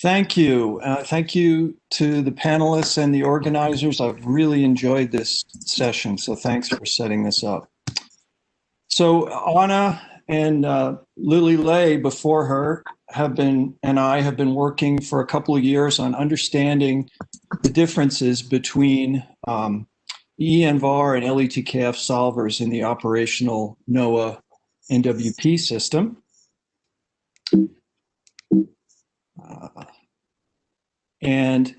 Thank you. Thank you to the panelists and the organizers. I've really enjoyed this session, so thanks for setting this up. So Anna and Lily Lay before her and I have been working for a couple of years on understanding the differences between EnVar and LETKF solvers in the operational NOAA NWP system. In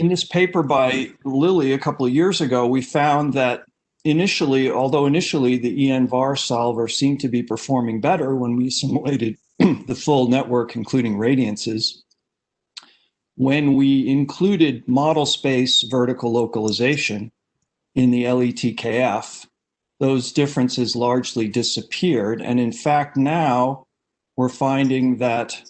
this paper by Lily a couple of years ago, we found that although initially the EnVar solver seemed to be performing better when we simulated the full network, including radiances, when we included model space vertical localization in the LETKF, those differences largely disappeared. And in fact, now we're finding that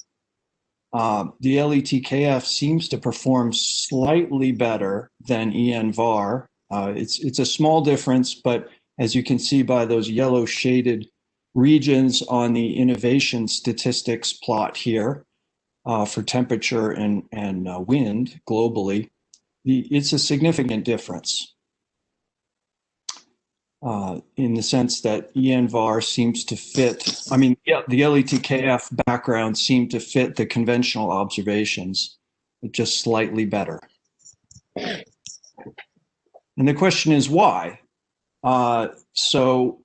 the LETKF seems to perform slightly better than EnVar. It's a small difference, but as you can see by those yellow shaded regions on the innovation statistics plot here for temperature and wind globally, it's a significant difference in the sense that EnVar seems to fit, the LETKF background seemed to fit the conventional observations, but just slightly better. And the question is why? So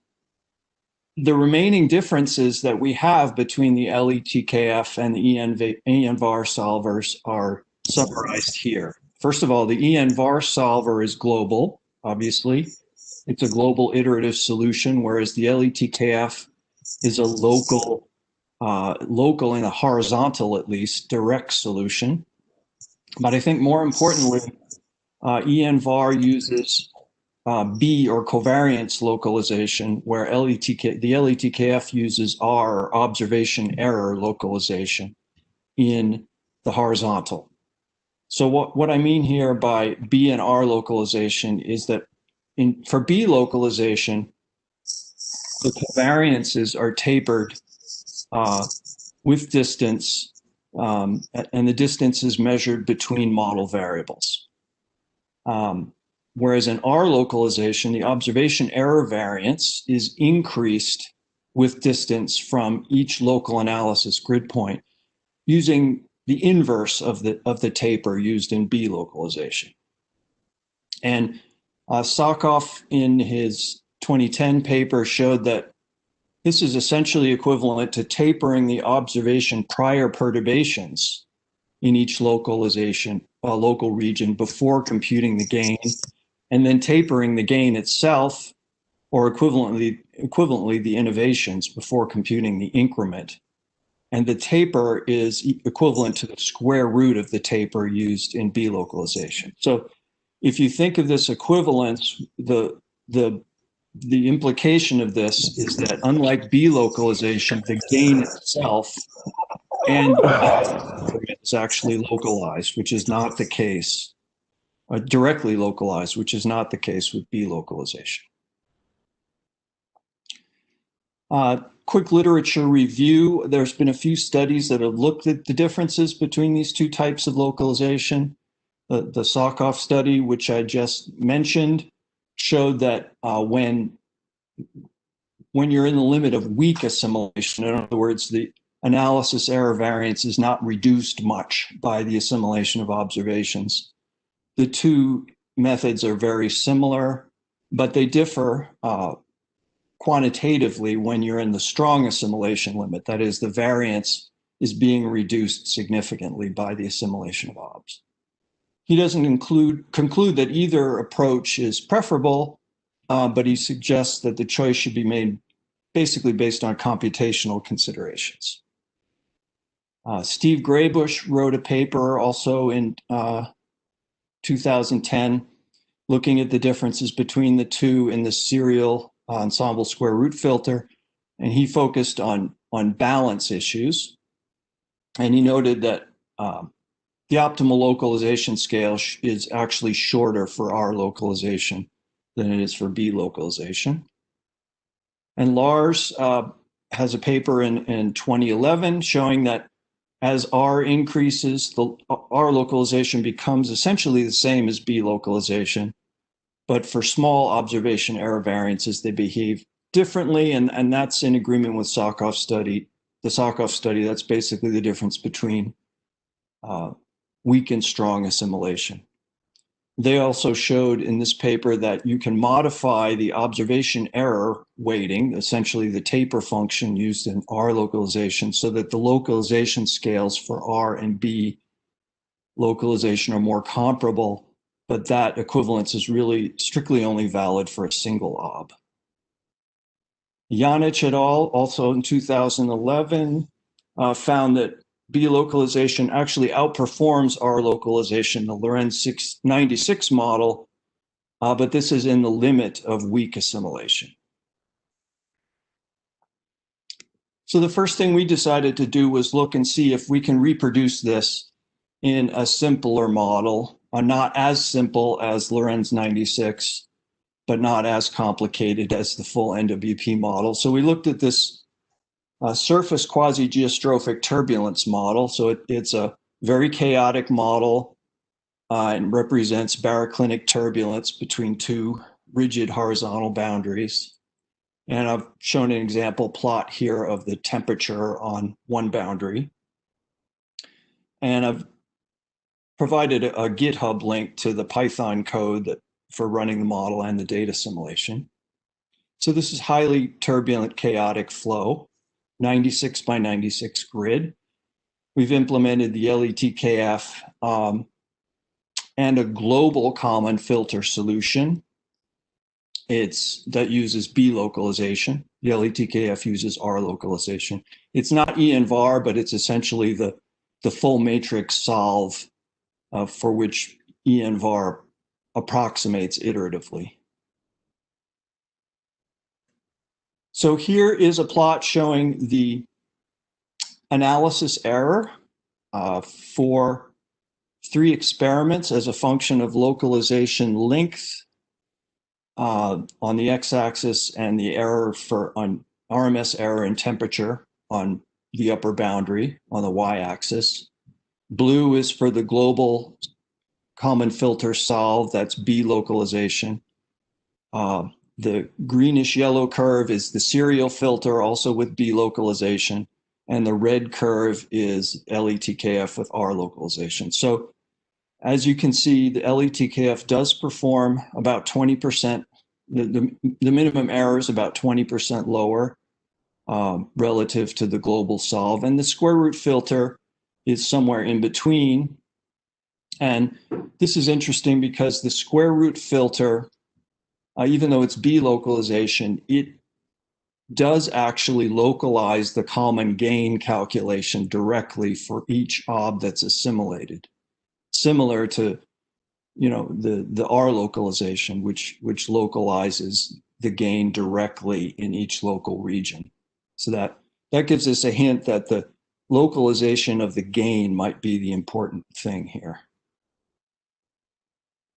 the remaining differences that we have between the LETKF and the EnVar solvers are summarized here. First of all, the EnVar solver is global, obviously. It's a global iterative solution, whereas the LETKF is a local and a horizontal, at least, direct solution. But I think more importantly, EnVar uses B or covariance localization, where the LETKF uses R, observation error localization, in the horizontal. So what I mean here by B and R localization is that for B localization, the covariances are tapered with distance, and the distance is measured between model variables. Whereas in R localization, the observation error variance is increased with distance from each local analysis grid point using the inverse of the taper used in B localization. And Sokoff in his 2010 paper showed that this is essentially equivalent to tapering the observation prior perturbations in each local region before computing the gain, and then tapering the gain itself, or equivalently the innovations before computing the increment. And the taper is equivalent to the square root of the taper used in B localization. So if you think of this equivalence, the implication of this is that unlike B localization, the gain itself and is actually localized, which is not the case, directly localized, which is not the case with B localization. Quick literature review. There's been a few studies that have looked at the differences between these two types of localization. The Sokoff study, which I just mentioned, showed that when you're in the limit of weak assimilation, in other words, the analysis error variance is not reduced much by the assimilation of observations. The two methods are very similar, but they differ quantitatively when you're in the strong assimilation limit. That is, the variance is being reduced significantly by the assimilation of obs. He doesn't conclude that either approach is preferable, but he suggests that the choice should be made basically based on computational considerations. Steve Graybush wrote a paper also in 2010 looking at the differences between the two in the serial ensemble square root filter, and he focused on balance issues. And he noted that the optimal localization scale is actually shorter for R localization than it is for B localization. And Lars has a paper in 2011 showing that As R increases, the R localization becomes essentially the same as B localization. But for small observation error variances, they behave differently, and that's in agreement with Sokoff's study. The Sokoff study, that's basically the difference between weak and strong assimilation. They also showed in this paper that you can modify the observation error weighting, essentially the taper function used in R localization, so that the localization scales for R and B localization are more comparable, but that equivalence is really strictly only valid for a single ob. Janich et al., also in 2011, found that B localization actually outperforms R localization, the Lorenz 96 model, but this is in the limit of weak assimilation. So the first thing we decided to do was look and see if we can reproduce this in a simpler model, not as simple as Lorenz 96, but not as complicated as the full NWP model. So we looked at this surface quasi-geostrophic turbulence model. So it's a very chaotic model and represents baroclinic turbulence between two rigid horizontal boundaries. And I've shown an example plot here of the temperature on one boundary. And I've provided a GitHub link to the Python code for running the model and the data assimilation. So this is highly turbulent chaotic flow, 96 by 96 grid. We've implemented the LETKF and a global common filter solution. That uses B localization. The LETKF uses R localization. It's not EnVar, but it's essentially the full matrix solve for which EnVar approximates iteratively. So here is a plot showing the analysis error for 3 experiments as a function of localization length on the x-axis and the error on RMS error and temperature on the upper boundary on the y-axis. Blue is for the global common filter solve, that's B localization. The greenish yellow curve is the serial filter, also with B localization, and the red curve is LETKF with R localization. So as you can see, the LETKF does perform about 20%. The minimum error is about 20% lower relative to the global solve, and the square root filter is somewhere in between. And this is interesting because the square root filter, even though it's B localization, it does actually localize the common gain calculation directly for each ob that's assimilated, similar to the R localization, which localizes the gain directly in each local region. So that gives us a hint that the localization of the gain might be the important thing here.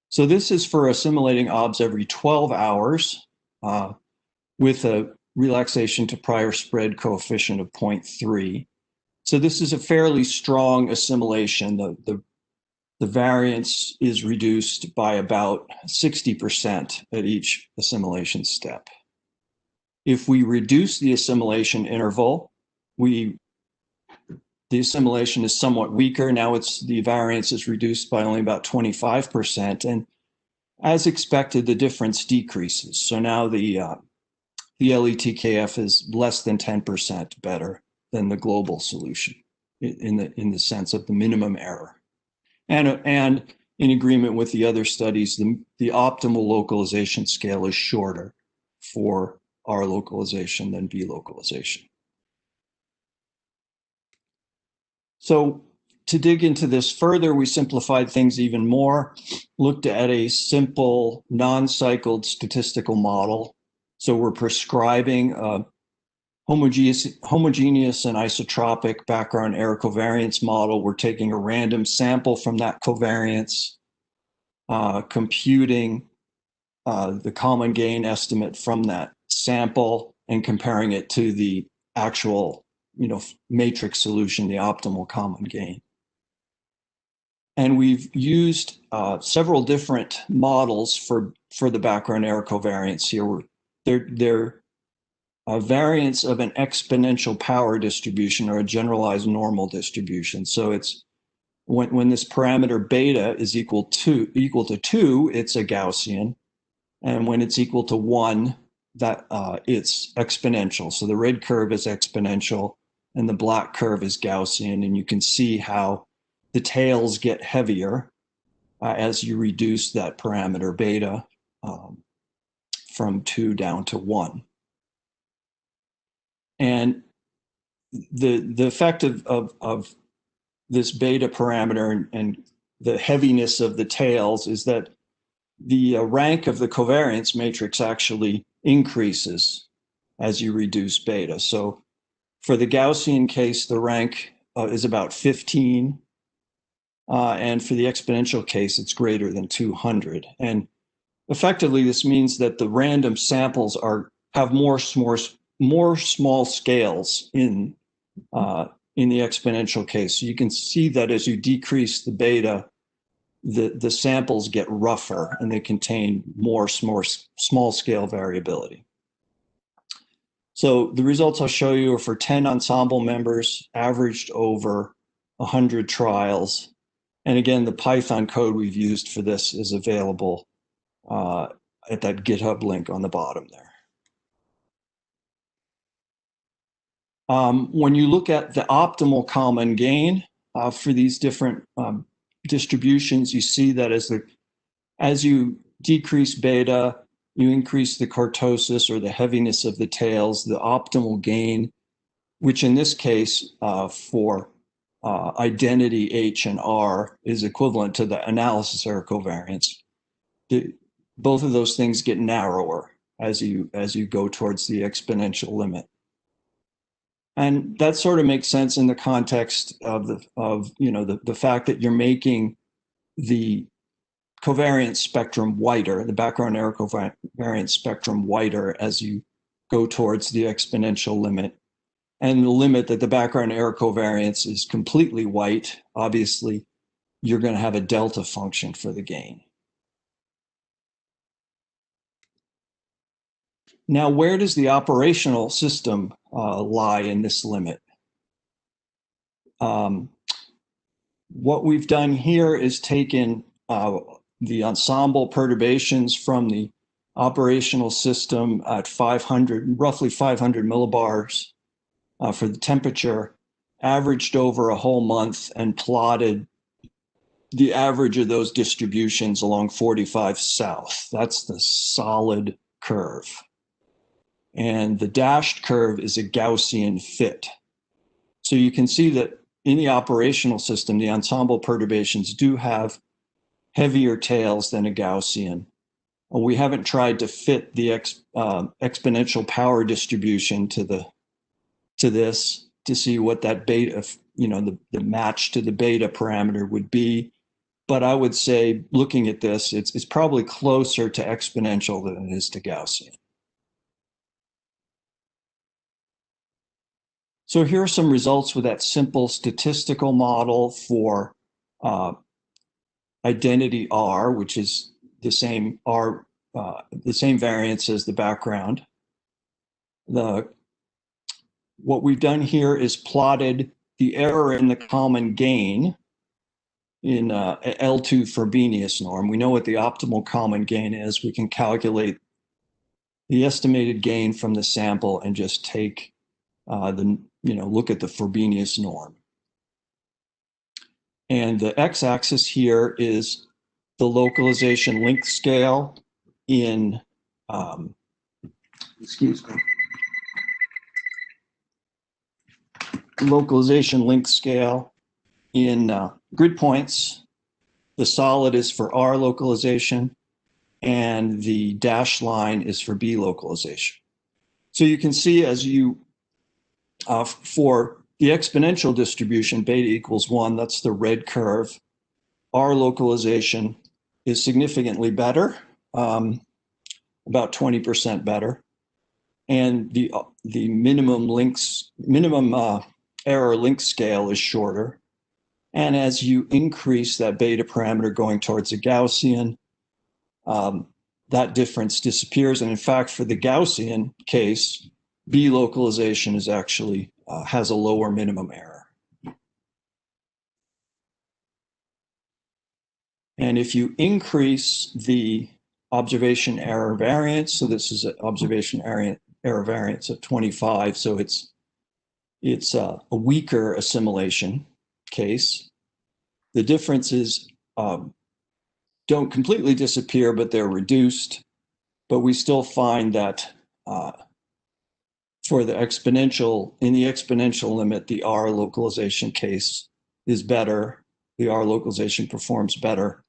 So this is for assimilating obs every 12 hours with a relaxation to prior spread coefficient of 0.3. So this is a fairly strong assimilation. The variance is reduced by about 60% at each assimilation step. If we reduce the assimilation interval, the assimilation is somewhat weaker. Now the variance is reduced by only about 25%. And as expected, the difference decreases. So now the LETKF is less than 10% better than the global solution in the sense of the minimum error. And in agreement with the other studies, the optimal localization scale is shorter for R localization than B localization. So to dig into this further, we simplified things even more, looked at a simple non-cycled statistical model. So we're prescribing a homogeneous and isotropic background error covariance model. We're taking a random sample from that covariance, computing the common gain estimate from that sample and comparing it to the actual matrix solution, the optimal common gain. And we've used several different models for the background error covariance here. They're variance of an exponential power distribution or a generalized normal distribution. So it's when this parameter beta is equal to 2, it's a Gaussian. And when it's equal to 1, it's exponential. So the red curve is exponential and the black curve is Gaussian. And you can see how the tails get heavier as you reduce that parameter beta from 2 down to 1. And the effect of this beta parameter and the heaviness of the tails is that the rank of the covariance matrix actually increases as you reduce beta. So for the Gaussian case, the rank is about 15. And for the exponential case, it's greater than 200. And effectively, this means that the random samples have more small scales in the exponential case. So you can see that as you decrease the beta, the samples get rougher and they contain more small scale variability. So the results I'll show you are for 10 ensemble members, averaged over 100 trials. And again, the Python code we've used for this is available at that GitHub link on the bottom there. When you look at the optimal common gain for these different distributions, you see that as you decrease beta, you increase the kurtosis or the heaviness of the tails, the optimal gain, which in this case for identity H and R is equivalent to the analysis error covariance. Both of those things get narrower as you go towards the exponential limit. And that sort of makes sense in the context of the fact that you're making the covariance spectrum wider, the background error covariance spectrum wider as you go towards the exponential limit. And the limit that the background error covariance is completely white, obviously, you're going to have a delta function for the gain. Now, where does the operational system lie in this limit? What we've done here is taken the ensemble perturbations from the operational system at roughly 500 millibars for the temperature, averaged over a whole month, and plotted the average of those distributions along 45 south. That's the solid curve. And the dashed curve is a Gaussian fit. So you can see that in the operational system, the ensemble perturbations do have heavier tails than a Gaussian. We haven't tried to fit the exponential power distribution to this to see what that beta, the match to the beta parameter would be. But I would say, looking at this, it's probably closer to exponential than it is to Gaussian. So here are some results with that simple statistical model for identity R, which is the same variance as the background. What we've done here is plotted the error in the common gain in L2 Frobenius norm. We know what the optimal common gain is. We can calculate the estimated gain from the sample and just take look at the Frobenius norm. And the x-axis here is the localization length scale in, localization length scale in grid points. The solid is for R localization, and the dashed line is for B localization. So you can see as you for the exponential distribution, beta equals 1, that's the red curve. R localization is significantly better, about 20% better. and the minimum error length scale is shorter. And as you increase that beta parameter going towards a Gaussian, that difference disappears. And in fact, for the Gaussian case, B localization is actually has a lower minimum error. And if you increase the observation error variance, so this is an observation error variance of 25, so it's a weaker assimilation case. The differences don't completely disappear, but they're reduced. But we still find that for the exponential, in the exponential limit, the R localization case is better. The R localization performs better.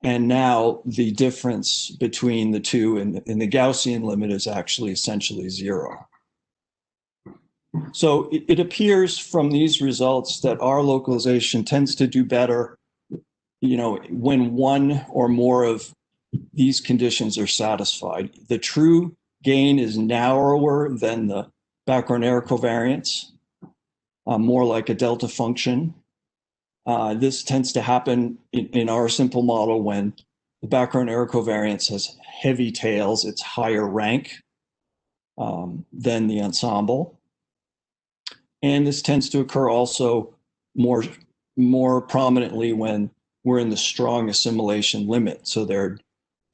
And now the difference between the two in the Gaussian limit is actually essentially zero. So it appears from these results that R localization tends to do better, when one or more of these conditions are satisfied. The true gain is narrower than the background error covariance, more like a delta function. This tends to happen in our simple model when the background error covariance has heavy tails, it's higher rank than the ensemble. And this tends to occur also more prominently when we're in the strong assimilation limit. So there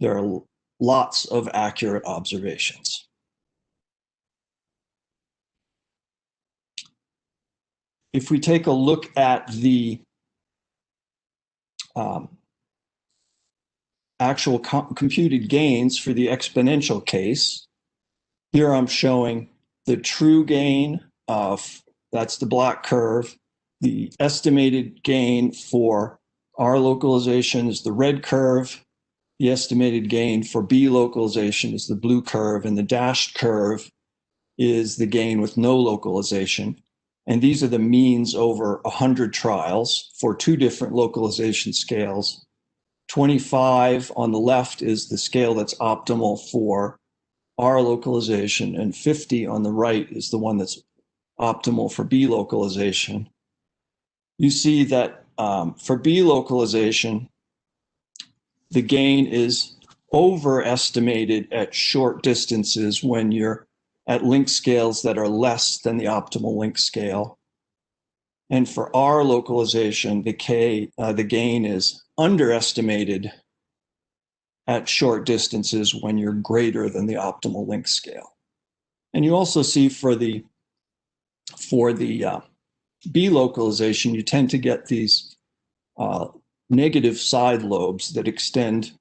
are lots of accurate observations. If we take a look at the actual computed gains for the exponential case, here I'm showing the true gain of, that's the black curve. The estimated gain for R localization is the red curve. The estimated gain for B localization is the blue curve, and the dashed curve is the gain with no localization. And these are the means over 100 trials for two different localization scales. 25 on the left is the scale that's optimal for R localization, and 50 on the right is the one that's optimal for B localization. You see that for B localization, the gain is overestimated at short distances when you're at length scales that are less than the optimal length scale. And for R localization, the gain is underestimated at short distances when you're greater than the optimal length scale. And you also see for the B localization, you tend to get these negative side lobes that extend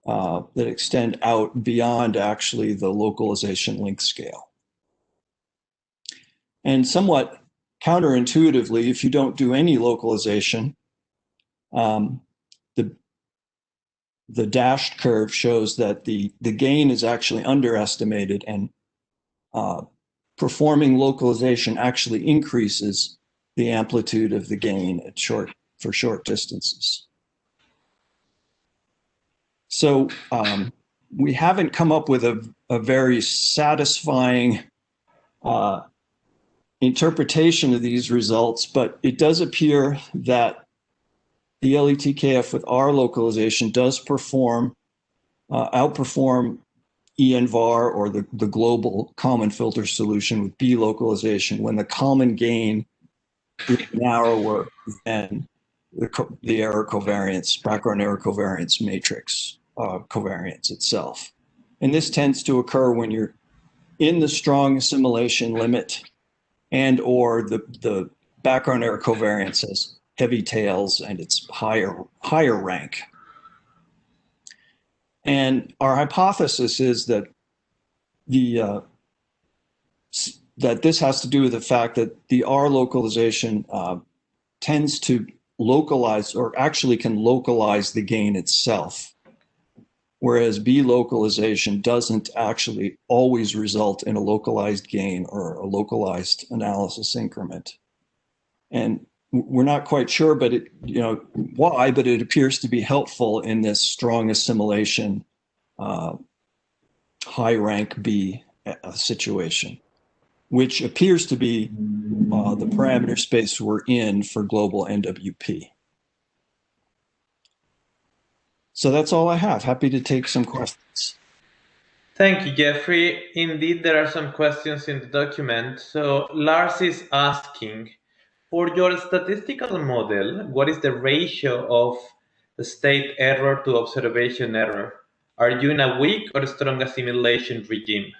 out beyond actually the localization length scale. And somewhat counterintuitively, if you don't do any localization, the dashed curve shows that the gain is actually underestimated, and performing localization actually increases the amplitude of the gain for short distances. So we haven't come up with a very satisfying interpretation of these results, but it does appear that the LETKF with R localization does outperform EnVar, or the global common filter solution, with B localization when the common gain is narrower than the error covariance, background error covariance matrix covariance itself. And this tends to occur when you're in the strong assimilation limit, and or the background error covariance has heavy tails and it's higher rank. And our hypothesis is that that this has to do with the fact that the R localization tends to localize, or actually can localize, the gain itself, whereas B localization doesn't actually always result in a localized gain or a localized analysis increment. And we're not quite sure, but why, but it appears to be helpful in this strong assimilation high rank B situation, which appears to be the parameter space we're in for global NWP. So that's all I have. Happy to take some questions. Thank you, Jeffrey. Indeed, there are some questions in the document. So Lars is asking, for your statistical model, what is the ratio of the state error to observation error? Are you in a weak or strong assimilation regime?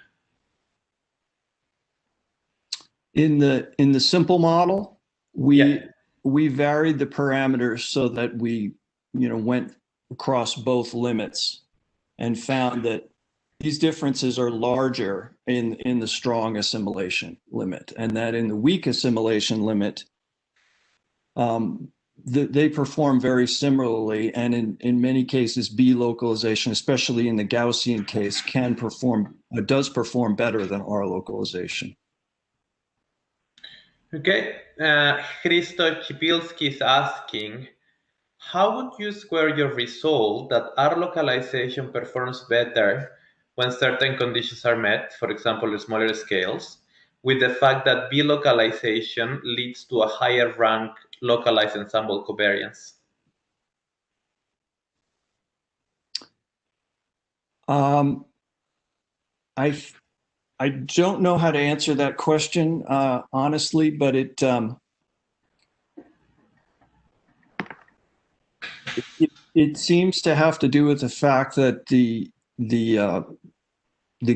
In the simple model, we varied the parameters so that we went across both limits and found that these differences are larger in the strong assimilation limit, and that in the weak assimilation limit, they perform very similarly, and in many cases, B localization, especially in the Gaussian case, does perform better than R localization. Okay, Christo Chipilski is asking, how would you square your result that R localization performs better when certain conditions are met, for example, smaller scales, with the fact that B localization leads to a higher rank localized ensemble covariance? I don't know how to answer that question honestly, but it seems to have to do with the fact that the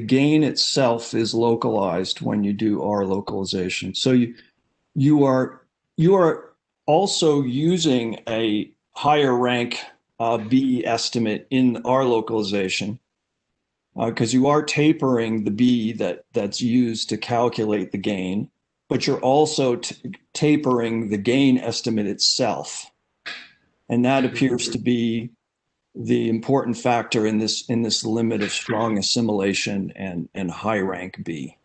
gain itself is localized when you do R localization. So you are also using a higher rank B estimate in R localization, because you are tapering the B that's used to calculate the gain, but you're also tapering the gain estimate itself. And that appears to be the important factor in this limit of strong assimilation and high rank B.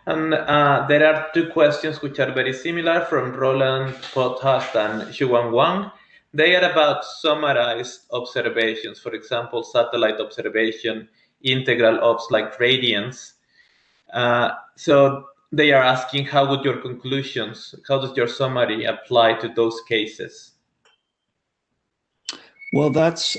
And there are two questions which are very similar from Roland Pothast and Xuan Wang. They are about summarized observations, for example, satellite observation, integral obs like radiance. So they are asking, how would your conclusions, how does your summary apply to those cases? Well, that's,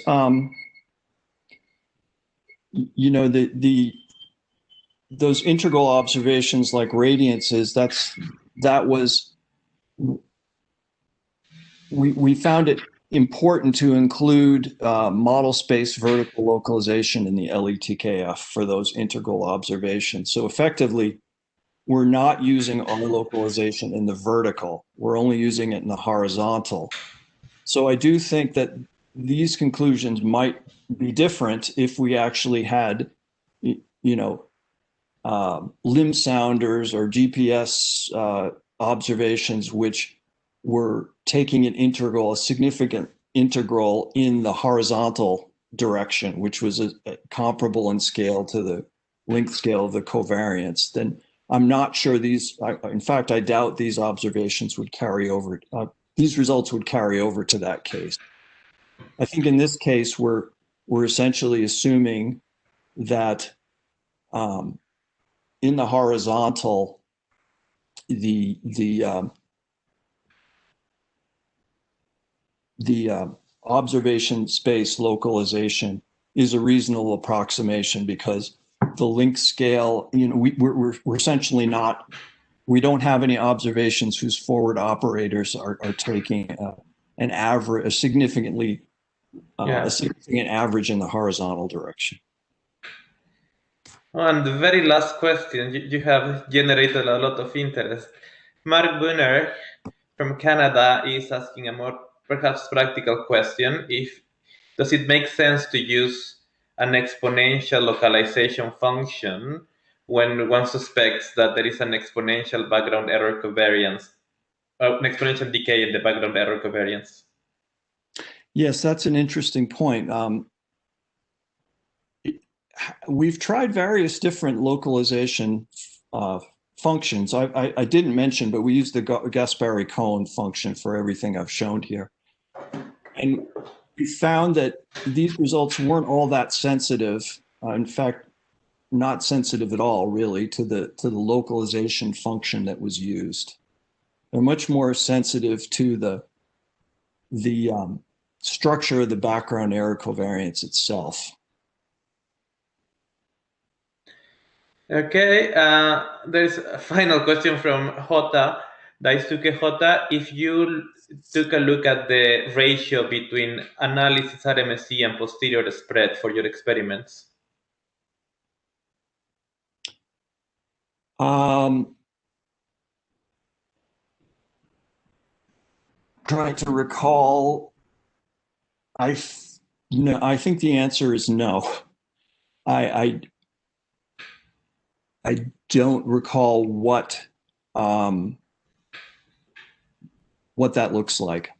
those integral observations like radiances, we found it important to include model space vertical localization in the LETKF for those integral observations. So effectively, we're not using R localization in the vertical. We're only using it in the horizontal. So I do think that these conclusions might be different if we actually had, limb sounders or GPS observations which were taking a significant integral in the horizontal direction, which was comparable in scale to the length scale of the covariance. Then I'm not sure in fact, I doubt these observations would carry over. These results would carry over to that case. I think in this case, we're essentially assuming that in the horizontal, the observation space localization is a reasonable approximation, because the length scale, we're essentially we don't have any observations whose forward operators are taking a significant average in the horizontal direction. And the very last question, you have generated a lot of interest. Mark Bunner from Canada is asking a more perhaps practical question. Does it make sense to use an exponential localization function when one suspects that there is an exponential background error covariance, an exponential decay in the background error covariance? Yes, that's an interesting point. We've tried various different localization functions. I didn't mention, but we used the Gaspari-Cohen function for everything I've shown here. And we found that these results weren't all that sensitive. In fact, not sensitive at all, really, to the localization function that was used. They're much more sensitive to the structure of the background error covariance itself. Okay, there's a final question from Jota, Daisuke Jota. If you took a look at the ratio between analysis RMSE and posterior spread for your experiments? Trying to recall, I think the answer is no. I don't recall what that looks like.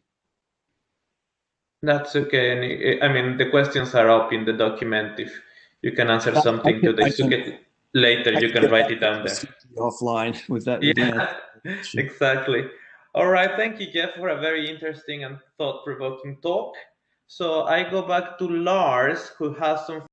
That's okay. I mean, the questions are up in the document. If you can answer something to Daisuke later, you can write it down there. Offline with that. Yeah, exactly. All right. Thank you, Jeff, for a very interesting and thought-provoking talk. So I go back to Lars, who has some